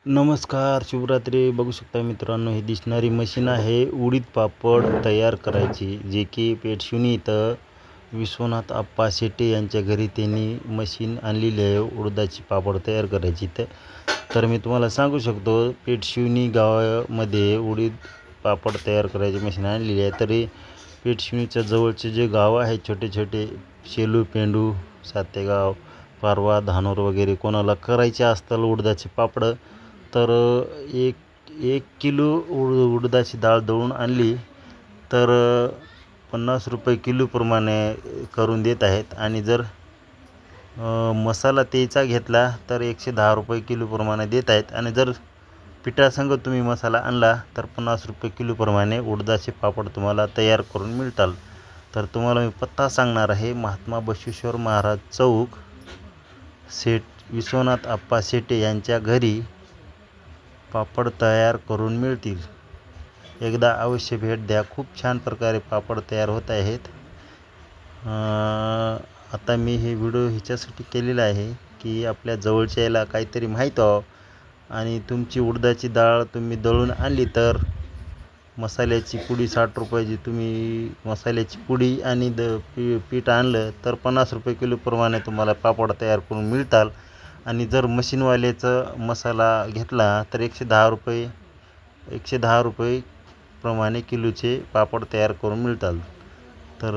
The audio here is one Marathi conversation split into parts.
नमस्कार, शुभरात्री. बघू शकता मित्रांनो, ही दिसणारी मशीन आहे उडीद पापड तयार करायची, जे की पेठशिवणी इथं विश्वनाथ आप्पा शेटे यांच्या घरी त्यांनी मशीन आणलेली आहे उडदाची पापड तयार करायची. तर मी तुम्हाला सांगू शकतो, पेठशिवणी गावामध्ये उडीद पापड तयार करायची मशीन आणलेली आहे. तरी पेठशिवणीच्या जवळचे जे गाव आहे, छोटे छोटे शेलू, पेंडू, सातेगाव, पारवा, धानोर वगैरे कोणाला करायचे असतील उडदाचे पापड, तर एक एक किलो उडदाची डाळ दळून आणली तर 50 रुपये किलोप्रमाणे करून देत आहेत. आणि जर मसाला त्याचा घेतला तर 110 रुपये किलोप्रमाणे देत आहेत. आणि जर पिठासंग तुम्ही मसाला आणला तर 50 रुपये किलोप्रमाणे उडदाचे पापड तुम्हाला तयार करून मिळतात. तर तुम्हाला मी पत्ता सांगणार आहे. महात्मा बसवेश्वर महाराज चौक, विश्वनाथ आप्पा शेटे यांच्या घरी पापड तयार करून मिळतील. एकदा अवश्य भेट द्या. खूप छान प्रकारे पापड तयार होत आहेत. आता मी हे व्हिडिओ ह्याच्यासाठी केलेला आहे की आपल्या जवळच्या याला काहीतरी माहीत व्हावं. आणि तुमची उडदाची डाळ तुम्ही दळून आणली तर मसाल्याची पुडी 60 रुपयाची, तुम्ही मसाल्याची पुडी आणि पीठ आणलं तर 50 रुपये किलोप्रमाणे तुम्हाला पापड तयार करून मिळतात. आणि जर मशीनवाल्याचा मसाला घेतला तर 110 रुपये प्रमाणे किलोचे पापड तयार करून मिळतात. तर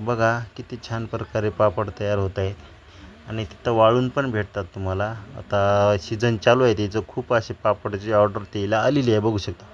बघा किती छान प्रकारे पापड तयार होत आहेत. आणि तिथं वाळून पण भेटतात तुम्हाला. आता सीझन चालू आहे त्याचं, खूप असे पापडची ऑर्डर त्याला आलेली आहे, बघू शकता.